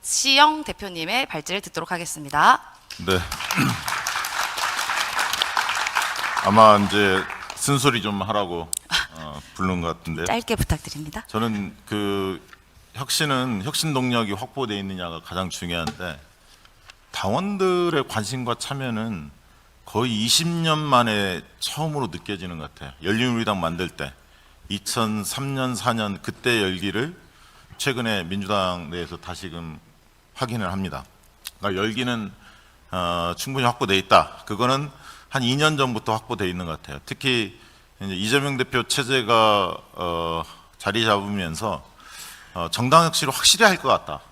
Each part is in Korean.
박시영 대표님의 발제를 듣도록 하겠습니다. 네. 아마 이제 쓴소리 좀 하라고 부른 것 같은데. 짧게 부탁드립니다. 저는 혁신 동력이 확보되어 있느냐가 가장 중요한데, 당원들의 관심과 참여는 거의 20년 만에 처음으로 느껴지는 것 같아요. 열린우리당 만들 때 2003년 4년 그때 열기를 최근에 민주당 내에서 다시금 확인을 합니다. 그러니까 열기는 충분히 확보되어 있다. 그거는 한 2년 전부터 확보되어 있는 것 같아요. 특히 이제 이재명 대표 체제가 자리 잡으면서 정당 혁신을 확실히 할 것 같다.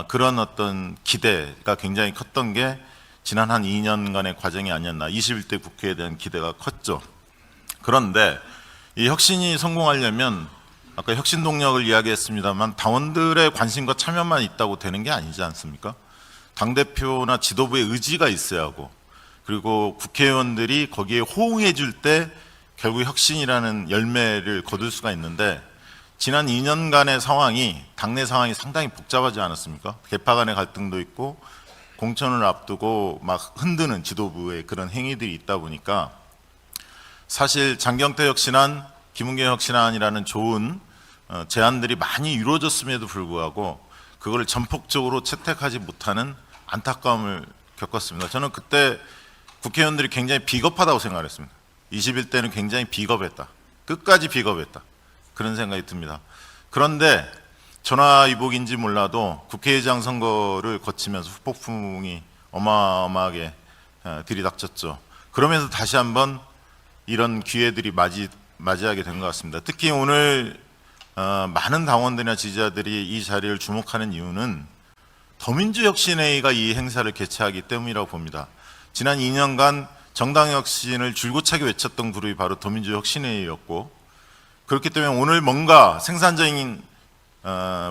그런 어떤 기대가 굉장히 컸던 게 지난 한 2년간의 과정이 아니었나. 21대 국회에 대한 기대가 컸죠. 그런데 이 혁신이 성공하려면 아까 혁신 동력을 이야기했습니다만 당원들의 관심과 참여만 있다고 되는 게 아니지 않습니까? 당대표나 지도부의 의지가 있어야 하고, 그리고 국회의원들이 거기에 호응해 줄 때 결국 혁신이라는 열매를 거둘 수가 있는데, 지난 2년간의 상황이, 당내 상황이 상당히 복잡하지 않았습니까? 계파 간의 갈등도 있고 공천을 앞두고 막 흔드는 지도부의 그런 행위들이 있다 보니까 사실 장경태 혁신안, 김은경 혁신안이라는 좋은 제안들이 많이 이루어졌음에도 불구하고 그걸 전폭적으로 채택하지 못하는 안타까움을 겪었습니다. 저는 그때 국회의원들이 굉장히 비겁하다고 생각했습니다. 21대는 굉장히 비겁했다. 끝까지 비겁했다. 그런 생각이 듭니다. 그런데 전화위복인지 몰라도 국회의장 선거를 거치면서 후폭풍이 어마어마하게 들이닥쳤죠. 그러면서 다시 한번 이런 기회들이 맞이하게 된 것 같습니다. 특히 오늘 많은 당원들이나 지지자들이 이 자리를 주목하는 이유는 더민주혁신회의가 이 행사를 개최하기 때문이라고 봅니다. 지난 2년간 정당혁신을 줄고차게 외쳤던 그룹이 바로 더민주혁신회의였고, 그렇기 때문에 오늘 뭔가 생산적인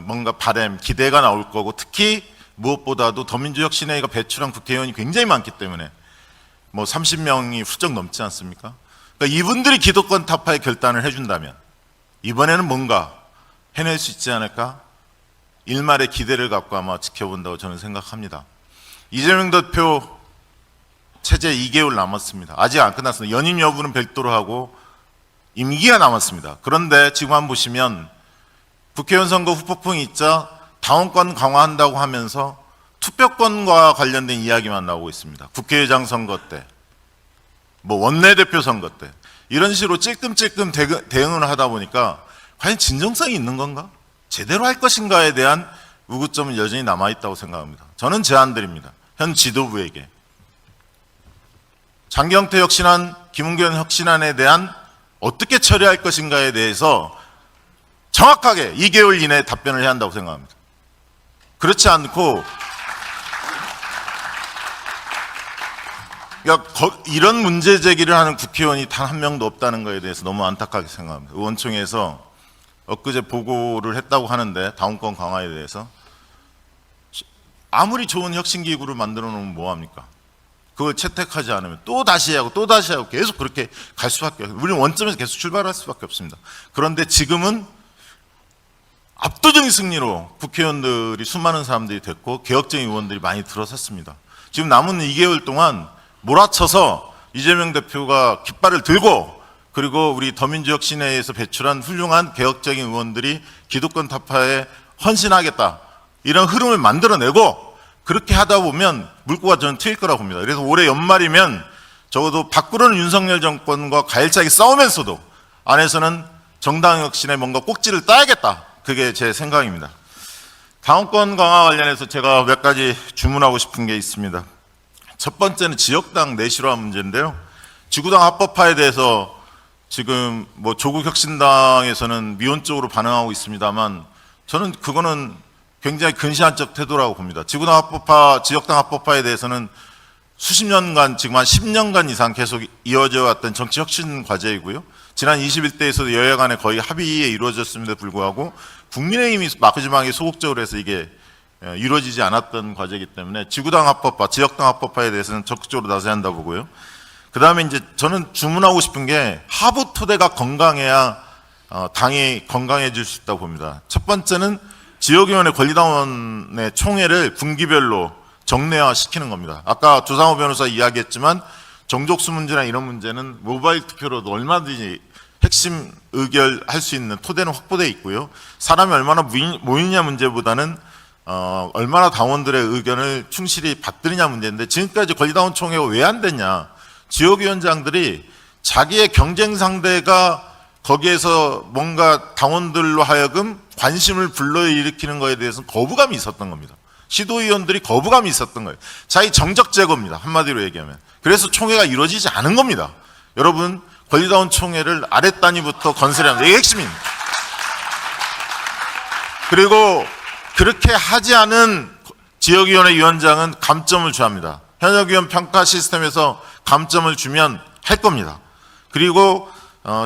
뭔가 바람, 기대가 나올 거고, 특히 무엇보다도 더민주혁신회의가 배출한 국회의원이 굉장히 많기 때문에 뭐 30명이 훌쩍 넘지 않습니까? 그러니까 이분들이 기득권 타파의 결단을 해준다면 이번에는 뭔가 해낼 수 있지 않을까? 일말의 기대를 갖고 아마 지켜본다고 저는 생각합니다. 이재명 대표 체제 2개월 남았습니다. 아직 안 끝났습니다. 연임 여부는 별도로 하고 임기가 남았습니다. 그런데 지금 한번 보시면 국회의원 선거 후폭풍이 있자 당원권 강화한다고 하면서 투표권과 관련된 이야기만 나오고 있습니다. 국회의장 선거 때, 뭐 원내대표 선거 때 이런 식으로 찔끔찔끔 대응을 하다 보니까 과연 진정성이 있는 건가? 제대로 할 것인가에 대한 의구점은 여전히 남아있다고 생각합니다. 저는 제안드립니다. 현 지도부에게 장경태 혁신안, 김은경 혁신안에 대한 어떻게 처리할 것인가에 대해서 정확하게 2개월 이내에 답변을 해야 한다고 생각합니다. 그렇지 않고 이런 문제 제기를 하는 국회의원이 단 한 명도 없다는 것에 대해서 너무 안타깝게 생각합니다. 의원총회에서 엊그제 보고를 했다고 하는데 당원권 강화에 대해서 아무리 좋은 혁신기구를 만들어 놓으면 뭐합니까? 그걸 채택하지 않으면 또 다시 하고 또 다시 하고 계속 그렇게 갈 수밖에 없어요. 우리는 원점에서 계속 출발할 수밖에 없습니다. 그런데 지금은 압도적인 승리로 국회의원들이, 수많은 사람들이 됐고 개혁적인 의원들이 많이 들어섰습니다. 지금 남은 2개월 동안 몰아쳐서 이재명 대표가 깃발을 들고, 그리고 우리 더민주혁신회에서 배출한 훌륭한 개혁적인 의원들이 기득권 타파에 헌신하겠다, 이런 흐름을 만들어내고, 그렇게 하다 보면 물꼬가 저는 트일 거라고 봅니다. 그래서 올해 연말이면 적어도 밖으로는 윤석열 정권과 가열차게 싸우면서도 안에서는 정당혁신에 뭔가 꼭지를 따야겠다. 그게 제 생각입니다. 당원권 강화 관련해서 제가 몇 가지 주문하고 싶은 게 있습니다. 첫 번째는 지역당 내실화 문제인데요. 지구당 합법화에 대해서 지금 뭐 조국혁신당에서는 미온적으로 반응하고 있습니다만, 저는 그거는 굉장히 근시안적 태도라고 봅니다. 지구당 합법화, 지역당 합법화에 대해서는 수십 년간, 지금 한 10년간 이상 계속 이어져 왔던 정치 혁신 과제이고요. 지난 21대에서도 여야 간에 거의 합의에 이루어졌음에도 불구하고 국민의힘이 마지막에 소극적으로 해서 이게 이루어지지 않았던 과제이기 때문에 지구당 합법화, 지역당 합법화에 대해서는 적극적으로 나서야 한다 보고요. 그 다음에 이제 저는 주문하고 싶은 게 하부 토대가 건강해야 당이 건강해질 수 있다고 봅니다. 첫 번째는 지역위원회 권리당원의 총회를 분기별로 정례화시키는 겁니다. 아까 조상호 변호사 이야기했지만 정족수 문제나 이런 문제는 모바일 투표로도 얼마든지 핵심 의결할 수 있는 토대는 확보되어 있고요. 사람이 얼마나 모이냐 문제보다는 얼마나 당원들의 의견을 충실히 받들이냐 문제인데, 지금까지 권리당원 총회가 왜 안 됐냐? 지역위원장들이 자기의 경쟁 상대가 거기에서 뭔가 당원들로 하여금 관심을 불러일으키는 것에 대해서는 거부감이 있었던 겁니다. 시도의원들이 거부감이 있었던 거예요. 자기 정적 제거입니다. 한마디로 얘기하면. 그래서 총회가 이루어지지 않은 겁니다. 여러분, 권리당원 총회를 아랫 단위부터 건설해야 합니다. 이게 핵심입니다. 그리고 그렇게 하지 않은 지역위원회 위원장은 감점을 주합니다. 현역위원 평가 시스템에서 감점을 주면 할 겁니다. 그리고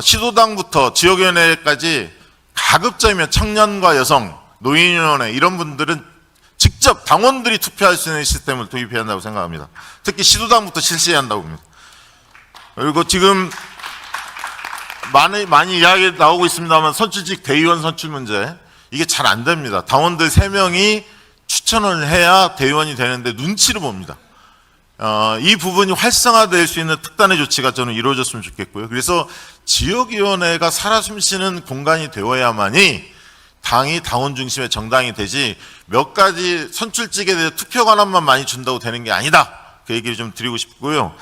시도당부터 지역위원회까지 가급적이면 청년과 여성, 노인위원회 이런 분들은 직접 당원들이 투표할 수 있는 시스템을 도입해야 한다고 생각합니다. 특히 시도당부터 실시해야 한다고 봅니다. 그리고 지금 많이 이야기 나오고 있습니다만 선출직 대의원 선출 문제, 이게 잘 안 됩니다. 당원들 3명이 추천을 해야 대의원이 되는데 눈치를 봅니다. 이 부분이 활성화될 수 있는 특단의 조치가 저는 이루어졌으면 좋겠고요. 그래서 지역위원회가 살아 숨쉬는 공간이 되어야만이 당이 당원 중심의 정당이 되지, 몇 가지 선출직에 대해 투표 권한만 많이 준다고 되는 게 아니다. 그 얘기를 좀 드리고 싶고요.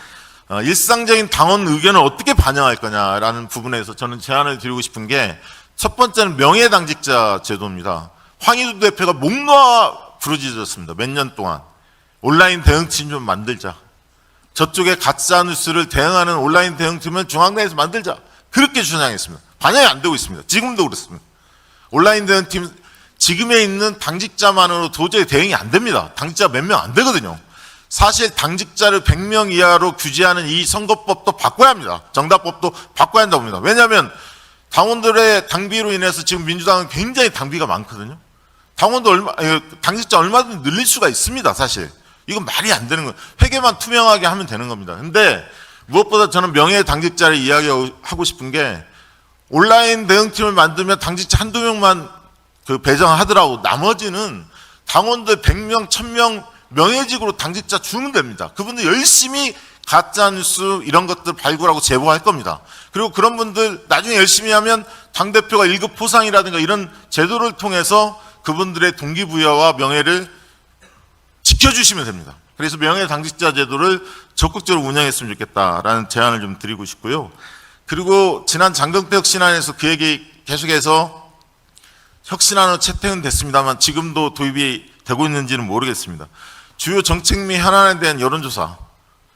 일상적인 당원 의견을 어떻게 반영할 거냐라는 부분에서 저는 제안을 드리고 싶은 게, 첫 번째는 명예당직자 제도입니다. 황희두 대표가 목 놓아 부르짖었습니다. 몇 년 동안. 온라인 대응팀 좀 만들자. 저쪽에 가짜 뉴스를 대응하는 온라인 대응팀을 중앙당에서 만들자. 그렇게 주장했습니다. 반영이 안 되고 있습니다. 지금도 그렇습니다. 온라인 대응팀 지금에 있는 당직자만으로 도저히 대응이 안 됩니다. 당직자 몇 명 안 되거든요. 사실 당직자를 100명 이하로 규제하는 이 선거법도 바꿔야 합니다. 정당법도 바꿔야 한다고 봅니다. 왜냐하면 당원들의 당비로 인해서 지금 민주당은 굉장히 당비가 많거든요. 당직자 얼마든지 늘릴 수가 있습니다. 사실 이건 말이 안 되는 거예요. 회계만 투명하게 하면 되는 겁니다. 근데 무엇보다 저는 명예 당직자를 이야기하고 싶은 게, 온라인 대응팀을 만들면 당직자 한두 명만 배정하더라고. 나머지는 당원들 100명, 1000명 명예직으로 당직자 주면 됩니다. 그분들 열심히 가짜뉴스 이런 것들 발굴하고 제보할 겁니다. 그리고 그런 분들 나중에 열심히 하면 당대표가 1급 포상이라든가 이런 제도를 통해서 그분들의 동기부여와 명예를 지켜주시면 됩니다. 그래서 명예당직자 제도를 적극적으로 운영했으면 좋겠다라는 제안을 좀 드리고 싶고요. 그리고 지난 장경태 혁신안에서 그 얘기 계속해서, 혁신안은 채택은 됐습니다만 지금도 도입이 되고 있는지는 모르겠습니다. 주요 정책 및 현안에 대한 여론조사,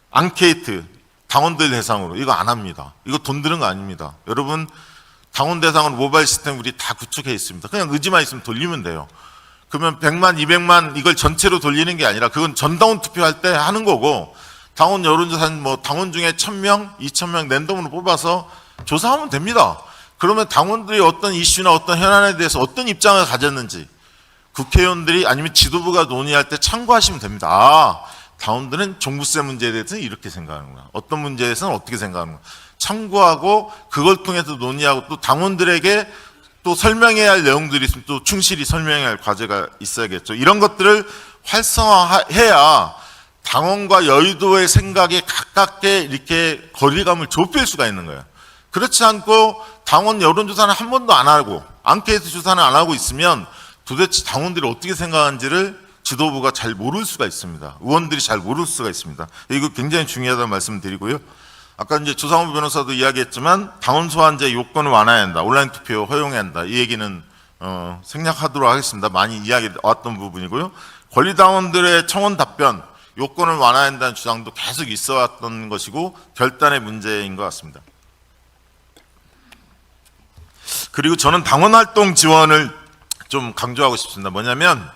앙케이트, 당원들 대상으로 이거 안 합니다. 이거 돈 드는 거 아닙니다. 여러분, 당원 대상으로 모바일 시스템 우리 다 구축해 있습니다. 그냥 의지만 있으면 돌리면 돼요. 그러면 100만, 200만 이걸 전체로 돌리는 게 아니라 그건 전당원 투표할 때 하는 거고, 당원 여론조사는 뭐 당원 중에 1000명, 2000명 랜덤으로 뽑아서 조사하면 됩니다. 그러면 당원들이 어떤 이슈나 어떤 현안에 대해서 어떤 입장을 가졌는지 국회의원들이 아니면 지도부가 논의할 때 참고하시면 됩니다. 아, 당원들은 종부세 문제에 대해서는 이렇게 생각하는구나. 어떤 문제에 대해서는 어떻게 생각하는구나. 참고하고 그걸 통해서 논의하고, 또 당원들에게 또 설명해야 할 내용들이 있으면 또 충실히 설명해야 할 과제가 있어야겠죠. 이런 것들을 활성화해야 당원과 여의도의 생각에 가깝게 이렇게 거리감을 좁힐 수가 있는 거예요. 그렇지 않고 당원 여론조사는 한 번도 안 하고 앙케이트 조사는 안 하고 있으면 도대체 당원들이 어떻게 생각하는지를 지도부가 잘 모를 수가 있습니다. 의원들이 잘 모를 수가 있습니다. 이거 굉장히 중요하다는 말씀 드리고요. 아까 이제 조상호 변호사도 이야기했지만 당원 소환제 요건을 완화해야 한다. 온라인 투표 허용해야 한다. 이 얘기는 생략하도록 하겠습니다. 많이 이야기 나왔던 부분이고요. 권리당원들의 청원 답변 요건을 완화해야 한다는 주장도 계속 있어 왔던 것이고 결단의 문제인 것 같습니다. 그리고 저는 당원활동 지원을 좀 강조하고 싶습니다. 뭐냐면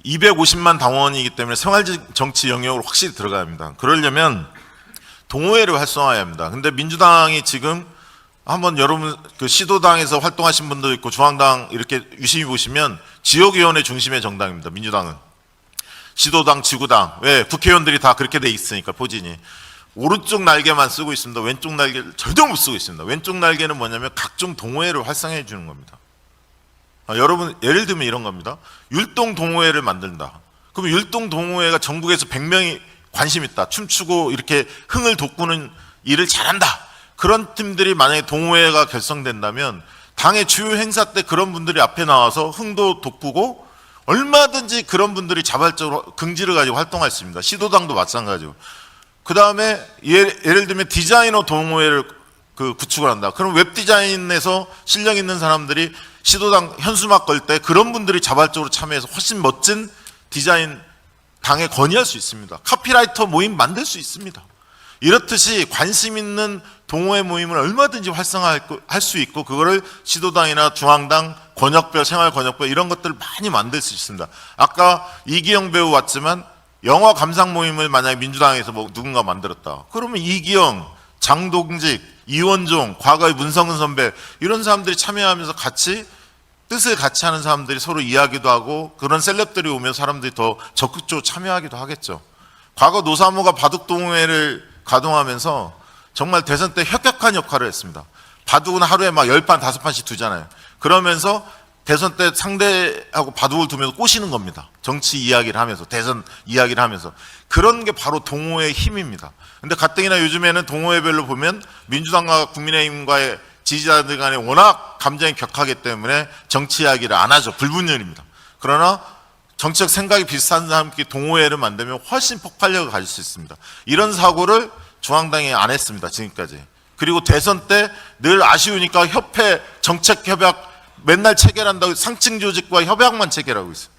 250만 당원이기 때문에 생활정치 영역으로 확실히 들어가야 합니다. 그러려면 동호회를 활성화해야 합니다. 근데 민주당이 지금 한번 여러분 그 시도당에서 활동하신 분도 있고 중앙당 이렇게 유심히 보시면 지역위원회 중심의 정당입니다. 민주당은. 시도당, 지구당. 왜? 국회의원들이 다 그렇게 돼 있으니까 포진이. 오른쪽 날개만 쓰고 있습니다. 왼쪽 날개를 절대 못 쓰고 있습니다. 왼쪽 날개는 뭐냐면 각종 동호회를 활성화해 주는 겁니다. 여러분 예를 들면 이런 겁니다. 율동 동호회를 만든다. 그럼 율동 동호회가 전국에서 100명이 관심 있다. 춤추고 이렇게 흥을 돋구는 일을 잘한다. 그런 팀들이 만약에 동호회가 결성된다면 당의 주요 행사 때 그런 분들이 앞에 나와서 흥도 돋구고 얼마든지 그런 분들이 자발적으로 긍지를 가지고 활동할 수 있습니다. 시도당도 마찬가지고. 그 다음에 예를 들면 디자이너 동호회를 구축을 한다. 그럼 웹 디자인에서 실력 있는 사람들이 시도당 현수막 걸 때 그런 분들이 자발적으로 참여해서 훨씬 멋진 디자인 당에 건의할 수 있습니다. 카피라이터 모임 만들 수 있습니다. 이렇듯이 관심 있는 동호회 모임을 얼마든지 활성화할 수 있고 그거를 시도당이나 중앙당, 권역별, 생활 권역별 이런 것들을 많이 만들 수 있습니다. 아까 이기영 배우 왔지만 영화 감상 모임을 만약에 민주당에서 누군가 만들었다. 그러면 이기영, 장동직, 이원종, 과거의 문성은 선배 이런 사람들이 참여하면서 같이 뜻을 같이 하는 사람들이 서로 이야기도 하고 그런 셀럽들이 오면 사람들이 더 적극적으로 참여하기도 하겠죠. 과거 노사모가 바둑동호회를 가동하면서 정말 대선 때 혁혁한 역할을 했습니다. 바둑은 하루에 막 10판, 5판씩 두잖아요. 그러면서 대선 때 상대하고 바둑을 두면서 꼬시는 겁니다. 정치 이야기를 하면서, 대선 이야기를 하면서. 그런 게 바로 동호회의 힘입니다. 근데 가뜩이나 요즘에는 동호회별로 보면 민주당과 국민의힘과의 지지자들 간에 워낙 감정이 격하기 때문에 정치 이야기를 안 하죠. 불분열입니다. 그러나 정치적 생각이 비슷한 사람끼리 동호회를 만들면 훨씬 폭발력을 가질 수 있습니다. 이런 사고를 중앙당이 안 했습니다. 지금까지. 그리고 대선 때 늘 아쉬우니까 협회, 정책협약 맨날 체결한다고 상층 조직과 협약만 체결하고 있어요.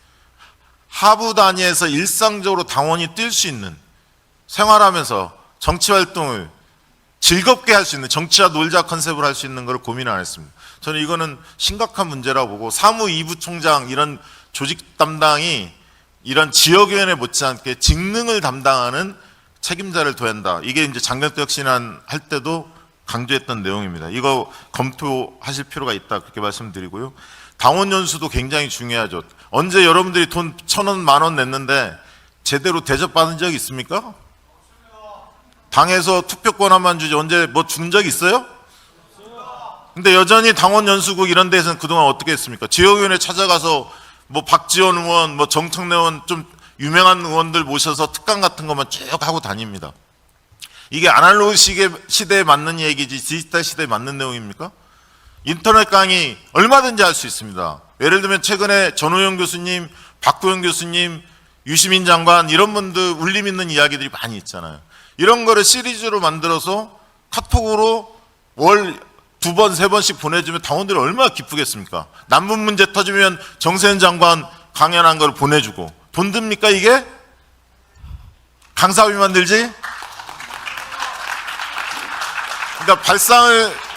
하부 단위에서 일상적으로 당원이 뛸 수 있는 생활하면서 정치활동을 즐겁게 할 수 있는 정치와 놀자 컨셉을 할 수 있는 걸 고민 안 했습니다. 저는 이거는 심각한 문제라고 보고 사무 2부 총장 이런 조직 담당이 이런 지역위원회 못지않게 직능을 담당하는 책임자를 둬야 한다. 이게 이제 장경태 혁신안 할 때도 강조했던 내용입니다. 이거 검토하실 필요가 있다 그렇게 말씀드리고요. 당원 연수도 굉장히 중요하죠. 언제 여러분들이 돈 1,000원, 10,000원 냈는데 제대로 대접받은 적 있습니까? 당에서 투표권 한만 주지 언제 뭐 준 적 있어요? 근데 여전히 당원 연수국 이런 데서는 그동안 어떻게 했습니까? 지역위원회 찾아가서 뭐 박지원 의원, 뭐 정청래 의원 좀 유명한 의원들 모셔서 특강 같은 것만 쭉 하고 다닙니다. 이게 아날로그 시대에 맞는 얘기지 디지털 시대에 맞는 내용입니까? 인터넷 강의 얼마든지 할 수 있습니다. 예를 들면 최근에 전호영 교수님, 박구영 교수님, 유시민 장관 이런 분들 울림 있는 이야기들이 많이 있잖아요. 이런 거를 시리즈로 만들어서 카톡으로 월 2번, 3번씩 보내주면 당원들이 얼마나 기쁘겠습니까? 남북 문제 터지면 정세현 장관 강연한 걸 보내주고 돈 듭니까 이게? 강사위 만들지? 그러니까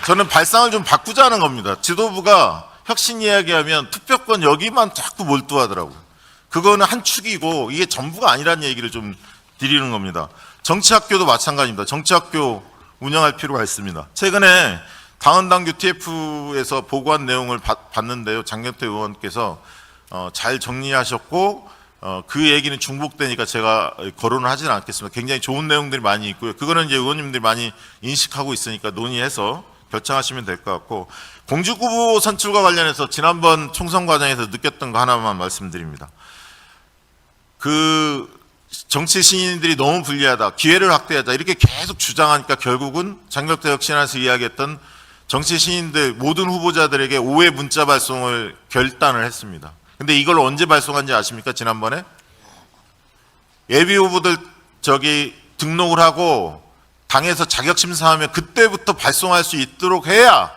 저는 발상을 좀 바꾸자는 겁니다. 지도부가 혁신 이야기하면 투표권 여기만 자꾸 몰두하더라고요. 그거는 한 축이고 이게 전부가 아니라는 얘기를 좀 드리는 겁니다. 정치학교도 마찬가지입니다. 정치학교 운영할 필요가 있습니다. 최근에 당헌당 UTF에서 보고한 내용을 봤는데요. 장경태 의원께서 잘 정리하셨고 그 얘기는 중복되니까 제가 거론을 하지는 않겠습니다. 굉장히 좋은 내용들이 많이 있고요. 그거는 이제 의원님들이 많이 인식하고 있으니까 논의해서 결정하시면 될 것 같고 공직후보 선출과 관련해서 지난번 총선 과정에서 느꼈던 거 하나만 말씀드립니다. 그 정치 신인들이 너무 불리하다, 기회를 확대하자 이렇게 계속 주장하니까 결국은 장경태 혁신안에서 이야기했던 정치 신인들 모든 후보자들에게 5회 문자 발송을 결단을 했습니다. 근데 이걸 언제 발송한지 아십니까? 지난번에 예비 후보들 등록을 하고 당에서 자격 심사하면 그때부터 발송할 수 있도록 해야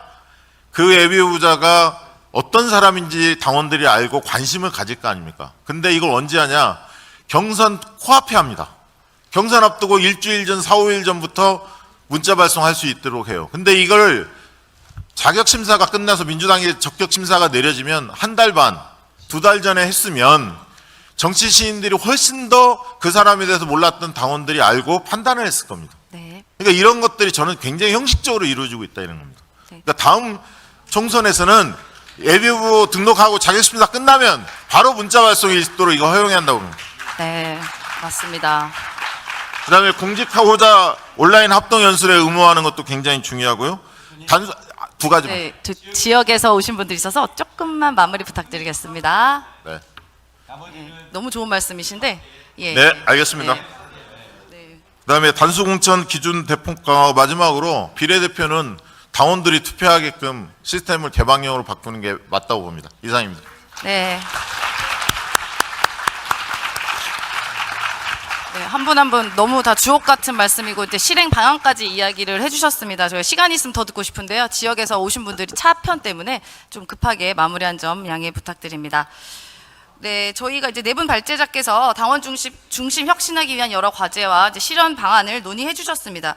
그 예비 후보자가 어떤 사람인지 당원들이 알고 관심을 가질 거 아닙니까? 근데 이걸 언제 하냐? 경선 코앞에 합니다. 경선 앞두고 일주일 전, 4, 5일 전부터 문자 발송할 수 있도록 해요. 근데 이걸 자격 심사가 끝나서 민주당의 적격 심사가 내려지면 한 달 반, 2달 전에 했으면 정치 시인들이 훨씬 더 그 사람에 대해서 몰랐던 당원들이 알고 판단을 했을 겁니다. 네. 그러니까 이런 것들이 저는 굉장히 형식적으로 이루어지고 있다 이런 겁니다. 네. 그러니까 다음 총선에서는 예비후보 등록하고 자격심사 끝나면 바로 문자 발송이 있도록 이거 허용해야 한다고 합니다. 네, 맞습니다. 그다음에 공직후보자 온라인 합동 연설에 의무화하는 것도 굉장히 중요하고요. 두 가지만. 네, 지역에서 오신 분들이 있어서 조금만 마무리 부탁드리겠습니다. 네. 너무 좋은 말씀이신데. 예. 네, 알겠습니다. 네. 그다음에 단수공천 기준 대폭 강화 마지막으로 비례대표는 당원들이 투표하게끔 시스템을 개방형으로 바꾸는 게 맞다고 봅니다. 이상입니다. 네. 네, 한 분 한 분 너무 다 주옥 같은 말씀이고 이제 실행 방안까지 이야기를 해주셨습니다. 저희 시간 있으면 더 듣고 싶은데요. 지역에서 오신 분들이 차편 때문에 좀 급하게 마무리한 점 양해 부탁드립니다. 네, 저희가 이제 네 분 발제자께서 당원 중심 혁신하기 위한 여러 과제와 이제 실현 방안을 논의해 주셨습니다.